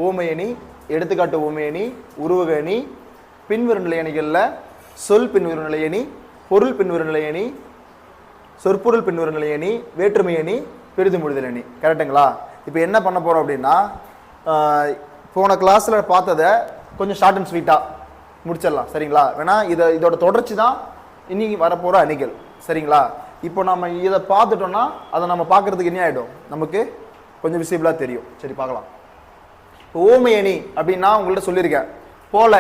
ஓமையணி, எடுத்துக்காட்டு ஓமையணி, உருவக அணி, பின்வரும் நிலையணிகளில் சொல் பின்வரும் நிலையணி, பொருள் பின்வரும் நிலையணி, சொற்பொருள் பின்வரும் நிலையணி, வேற்றுமை அணி, பெரிது முடிதல் அணி. கரெக்டுங்களா? இப்போ என்ன பண்ண போகிறோம் அப்படின்னா, போன கிளாஸில் பார்த்ததை கொஞ்சம் ஷார்ட் அண்ட் ஸ்வீட்டாக முடிச்சிடலாம். சரிங்களா? வேணா இதோட தொடர்ச்சி தான் இன்னைக்கு வரப்போகிற அணிகள். சரிங்களா? இப்போ நம்ம இதை பார்த்துட்டோம்னா அதை நம்ம பார்க்குறதுக்கு என்ன ஆகிடும், நமக்கு கொஞ்சம் விசிபிளாக தெரியும். சரி, பார்க்கலாம். ஓமை அணி அப்படின்னா உங்கள்கிட்ட சொல்லியிருக்கேன், போல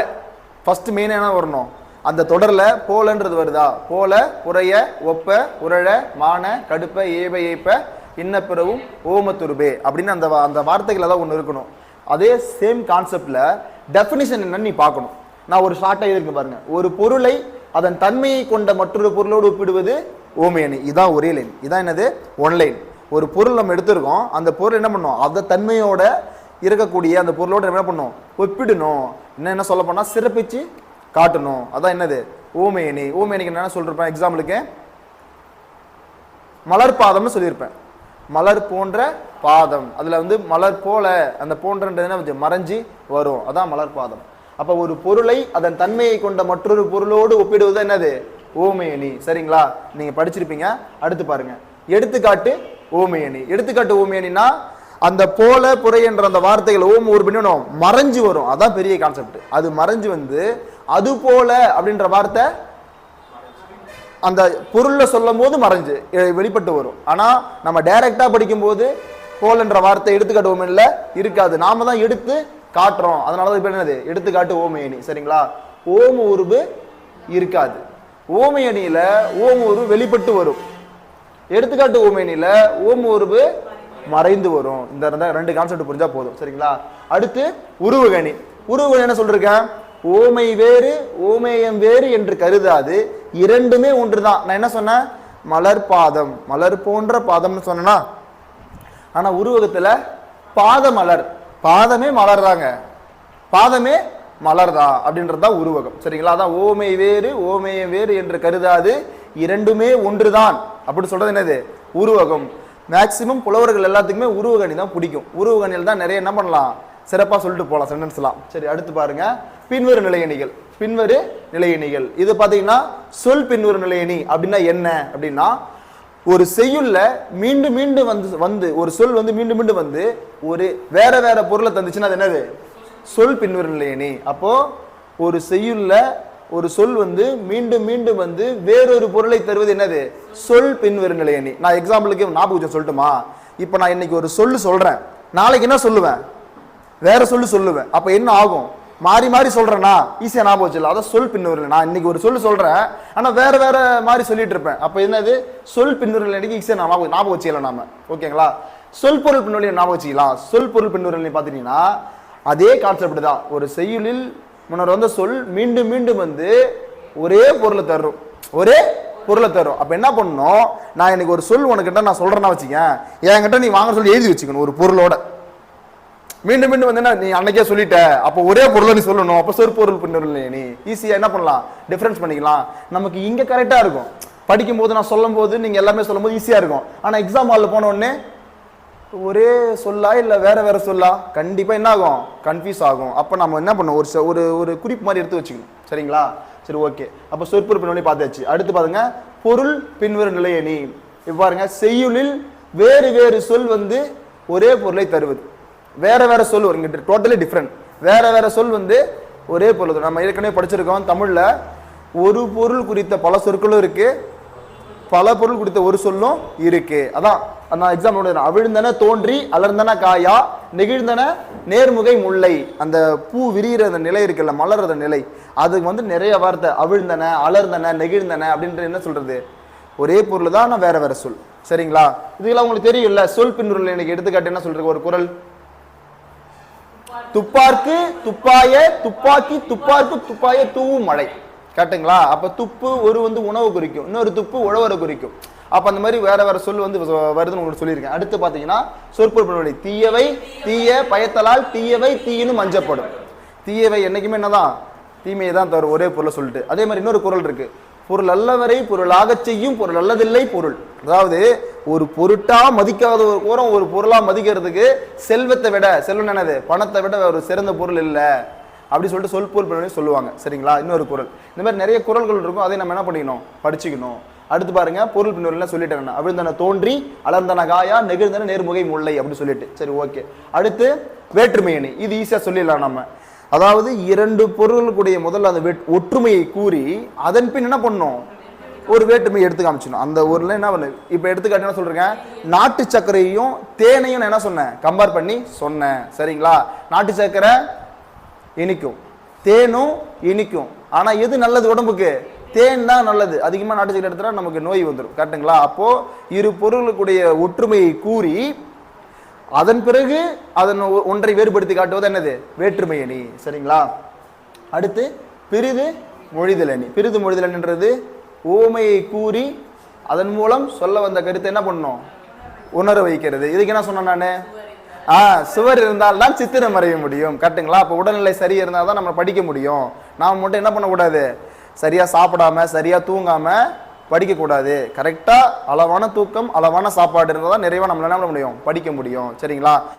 ஃபஸ்ட்டு மெயினாக என்ன வரணும், அந்த தொடரில் போலன்றது வருதா, போல, புறைய, ஒப்ப, உரழ, மான, கடுப்ப, ஏப, ஏப்ப, இன்னப்பிறவும், ஓமத்துருபே அப்படின்னு அந்த வார்த்தைகள் தான் ஒன்று இருக்கணும். அதே சேம் கான்செப்டில் டெஃபினிஷன் என்னன்னு நீ பார்க்கணும். நான் ஒரு ஷார்ட்டாக இருக்கு பாருங்க, ஒரு பொருளை அதன் தன்மையை கொண்ட மற்றொரு பொருளோடு ஒப்பிடுவது ஓமை அணி. இதான் ஒரே லைன். இதான் என்னது, ஒன் லைன். ஒரு பொருள் நம்ம எடுத்திருக்கோம், அந்த பொருள் என்ன பண்ணோம், அந்த தன்மையோட இருக்கக்கூடிய அந்த பொருளோட என்ன பண்ணணும், ஒப்பிடணும். என்ன சொல்ல போனா சிறப்பிச்சு காட்டணும். அதான் என்னது, ஓமை அணி. ஓமை அணிக்கு என்ன சொல்லிருப்பேன், எக்ஸாம்பிளுக்கு மலர் பாதம்னு சொல்லியிருப்பேன். மலர் போன்ற பாதம், அதுல வந்து மலர் போல அந்த போன்றன்றது மறைஞ்சி வரும், அதான் மலர் பாதம். அப்ப ஒரு பொருளை அதன் தன்மையை கொண்ட மற்றொரு பொருளோடு ஒப்பிடுவது என்னது, ஓமை அணி. சரிங்களா? நீங்க படிச்சிருப்பீங்க. அடுத்து பாருங்க, எடுத்துக்காட்டு ஓமை அணி. எடுத்துக்காட்டு ஓமை அணினா அந்த போல, புறை என்ற அந்த வார்த்தைகள் ஓம் ஒரு பின்னணும் மறைஞ்சு வரும். அதான் பெரிய கான்செப்ட். அது மறைஞ்சு வந்து அது போல அப்படின்ற வார்த்தை அந்த பொருள்ல சொல்லும் போது மறைஞ்சு வெளிப்பட்டு வரும். ஆனா நம்ம டைரக்டா படிக்கும் போது போலன்ற வார்த்தை எடுத்துக்காட்டு ஓமையில இருக்காது, நாம தான் எடுத்து காட்டுறோம். அதனாலதான் இப்ப என்னது, எடுத்துக்காட்டு ஓமை அணி. சரிங்களா? ஓம உருவு இருக்காது. ஓமை அணியில ஓம உருவு வெளிப்பட்டு வரும். எடுத்துக்காட்டு ஓமை அணியில ஓம உருவு மறைந்து வரும். இந்த ரெண்டு கான்செப்ட் புரிஞ்சா போதும். சரிங்களா? அடுத்து உருவக அணி. உருவக அணி என்ன சொல்றேன், ஓமை வேறு ஓமேயம் வேறு என்று கருதாது, இரண்டுமே ஒன்றுதான். நான் என்ன சொன்னேன், மலர் பாதம், மலர் போன்ற பாதம்னு சொன்னா, ஆனா உருவகத்துல பாத மலர், பாதமே மலர் தாங்க, பாதமே மலர் தான் அப்படின்றதுதான் உருவகம். சரிங்களா? அதான் ஓமை வேறு ஓமேயம் வேறு என்று கருதாது, இரண்டுமே ஒன்றுதான் அப்படி சொல்றது என்னது, உருவகம். மேக்சிமம் புலவர்கள் எல்லாத்துக்குமே உருவகணி தான் பிடிக்கும். உருவகணியில் தான் நிறைய என்ன பண்ணலாம், சிறப்பா சொல்லிட்டு போகலாம் சென்டென்ஸ்லாம். சரி, அடுத்து பாருங்க, பின்வரு நிலையணிகள். பின்வரு நிலையணிகள் இது பாத்தீங்கன்னா சொல் பின்வரு நிலையணி அப்படின்னா என்ன அப்படின்னா, ஒரு செய்யுள்ள மீண்டும் மீண்டும் வந்து ஒரு சொல் வந்து மீண்டும் மீண்டும் வந்து ஒரு வேற வேற பொருளை தந்துச்சுன்னா அது என்னது, சொல் பின்வரு நிலையணி. அப்போ ஒரு செய்யுள்ள ஒரு சொல் வந்து மீண்டும் மீண்டும் வந்து வேறொரு பொருளை தருவது என்னது, சொல் பின்வரு நிலையணி. நான் எக்ஸாம்பிளுக்கு ஞாபகம் சொல்லட்டுமா, இப்ப நான் இன்னைக்கு ஒரு சொல்லு சொல்றேன், நாளைக்கு என்ன சொல்லுவேன், வேற சொல்லு சொல்லுவேன். அப்ப என்ன ஆகும், மாறி மாறி சொல்றேன்னா ஈஸியா ஞாபகம் வச்சுல. அதான் சொல் பின்வரு. நான் இன்னைக்கு ஒரு சொல்லு சொல்றேன், ஆனா வேற வேற மாதிரி சொல்லிட்டு இருப்பேன். அப்ப என்னது, சொல் பின்வரு நிலைக்கு ஈஸியா ஞாபகம் வச்சுக்கலாம் நாம. ஓகேங்களா? சொல் பொருள் பின்வரு ஞாபகம் வச்சுக்கலாம். சொல் பொருள் பின்வரு நிலை பாத்தீங்கன்னா அதே கான்செப்ட் தான். ஒரு செய்யுளில் முன்னர் வந்த சொல் மீண்டும் மீண்டும் வந்து ஒரே பொருளை தரும், ஒரே பொருளை தரும். அப்ப என்ன பண்ணணும், நான் எனக்கு ஒரு சொல் உனக்கிட்ட நான் சொல்றேன்னா வச்சுக்கேன், என்கிட்ட நீ வாங்க சொல்லி எழுதி வச்சுக்கணும் ஒரு பொருளோட. மீண்டும் மீண்டும் வந்து நீ அன்னைக்கே சொல்லிட்ட, அப்போ ஒரே பொருளை நீ சொல்லணும். அப்போ சொற்பொருள் பின்வரு நீ ஈஸியா என்ன பண்ணலாம், டிஃபரன்ஸ் பண்ணிக்கலாம். நமக்கு இங்க கரெக்டா இருக்கும், படிக்கும் போது நான் சொல்லும் போது நீங்க எல்லாமே சொல்லும் போது ஈஸியா இருக்கும். ஆனா எக்ஸாம் ஹால்ல போன உடனே ஒரே சொல்லா இல்ல வேற வேற சொல்லா, கண்டிப்பா என்ன ஆகும், கன்ஃபியூஸ் ஆகும். அப்ப நம்ம என்ன பண்ணோம், ஒரு ஒரு குறிப்பு மாதிரி எடுத்து வச்சுக்கணும். சரிங்களா? சரி, ஓகே. அப்ப சொற்பொருள் பின்வரு பார்த்தாச்சு. அடுத்து பாருங்க, பொருள் பின்வரு நிலையணி. இப்ப பாருங்க, செய்யுளில் வேறு வேறு சொல் வந்து ஒரே பொருளை தருவது. வேற வேற சொல் வரும், டோட்டலி டிஃப்ரெண்ட். வேற வேற சொல் வந்து ஒரே பொருள். நம்ம ஏற்கனவே படிச்சிருக்கோம், தமிழ்ல ஒரு பொருள் குறித்த பல சொற்களும் இருக்கு, பல பொருள் குறித்த ஒரு சொல்லும் இருக்கு. அதான் நான் எக்ஸாம்பிள், அவிழ்ந்தன தோன்றி அலர்ந்தன காயா, நெகிழ்ந்தன நேர்முகை முல்லை. அந்த பூ விரிகிற அந்த நிலை இருக்குல்ல, மலர்ற நிலை, அதுக்கு வந்து நிறைய வார்த்தை, அவிழ்ந்தன, அலர்ந்தன, நெகிழ்ந்தன அப்படின்ற என்ன சொல்றது, ஒரே பொருள் தான், நான் வேற வேற சொல். சரிங்களா? இதெல்லாம் உங்களுக்கு தெரியும்ல. சொல் பின்வரு எனக்கு எடுத்துக்காட்டு என்ன சொல்றது, ஒரு குறள், துப்பார்க்கு துப்பாய, துப்பாக்கி துப்பார்க்கு துப்பாய, தூவும் மழை. கரெக்டுங்களா? அப்ப துப்பு ஒரு வந்து உணவு குறிக்கும், இன்னொரு துப்பு உழவரை குறிக்கும். அப்ப அந்த மாதிரி வேற வேற சொல் வந்து வருதுன்னு உங்களுக்கு சொல்லியிருக்கேன். அடுத்து பாத்தீங்கன்னா சொற்பொருள் பின்வரு, தீயவை தீய பயத்தலால் தீயவை தீயினும் மஞ்சப்படும். தீயவை என்னைக்குமே என்னதான், தீமையை தான் தரும், ஒரே பொருளை சொல்லிட்டு. அதே மாதிரி இன்னொரு குறள் இருக்கு, பொருள் அல்லவரை பொருளாக செய்யும் பொருள் அல்லதில்லை பொருள். அதாவது ஒரு பொருட்டா மதிக்காத ஒரு கோரம் ஒரு பொருளா மதிக்கிறதுக்கு செல்வத்தை விட, செல்வம் என்னது, பணத்தை விட ஒரு சிறந்த பொருள் இல்லை அப்படி சொல்லிட்டு சொல் பொருள் சொல்லுவாங்க. சரிங்களா? இன்னொரு குறள். இந்த மாதிரி நிறைய குறள்கள் இருக்கும். அதை நம்ம என்ன பண்ணிக்கணும், படிச்சுக்கணும். அடுத்து பாருங்க, பொருள் பின்னூறு சொல்லிட்டேன். அவிழ்ந்தன தோன்றி அலர்ந்தன காயா நெகிழ்ந்தன நேர்முகை முல்லை அப்படி சொல்லிட்டு. சரி, ஓகே. அடுத்து வேற்றுமை அணி. இது ஈஸியா சொல்லிடலாம் நம்ம. அதாவது இரண்டு பொருளுக்குடைய முதல்ல அந்த ஒற்றுமையை கூறி அதன் பின் என்ன பண்ணும், ஒரு வேற்றுமையை எடுத்து காமிச்சணும். அந்த ஊர்ல என்ன பண்ணு, இப்ப எடுத்துக்காட்டு என்ன சொல்றேன், நாட்டு சர்க்கரையும் தேனையும் நான் என்ன சொன்னேன், கம்பேர் பண்ணி சொன்னேன். சரிங்களா? நாட்டு சர்க்கரை இனிக்கும், தேனும் இனிக்கும். ஆனா எது நல்லது உடம்புக்கு, தேன் தான் நல்லது. அதிகமா நாட்டு சர்க்கரை எடுத்துட்டா நமக்கு நோய் வந்துடும். கரெக்டுங்களா? அப்போ இரு பொருளுக்குடைய ஒற்றுமையை கூறி அதன் பிறகு அதன் ஒன்றை வேறுபடுத்தி காட்டுவது என்னது, வேற்றுமை அணி. சரிங்களா? அடுத்து பிரிது மொழிதல் அணி. பிரிது மொழிதல் அணின்றது ஓமையை கூறி அதன் மூலம் சொல்ல வந்த கருத்தை என்ன பண்ணும், உணர வைக்கிறது. இதுக்கு என்ன சொன்னேன் நானு, சுவர் இருந்தால் தான் சித்திரம் வரைய முடியும். கரெக்டுங்களா? அப்போ உடல்நிலை சரியா இருந்தால் தான் நம்ம படிக்க முடியும். நாம் மட்டும் என்ன பண்ணக்கூடாது, சரியா சாப்பிடாம சரியா தூங்காம படிக்க கூடாது. கரெக்டா அளவான தூக்கம் அளவான சாப்பாடு இருந்தால் தான் நிறைவா நம்மளால என்ன பண்ண முடியும், படிக்க முடியும். சரிங்களா?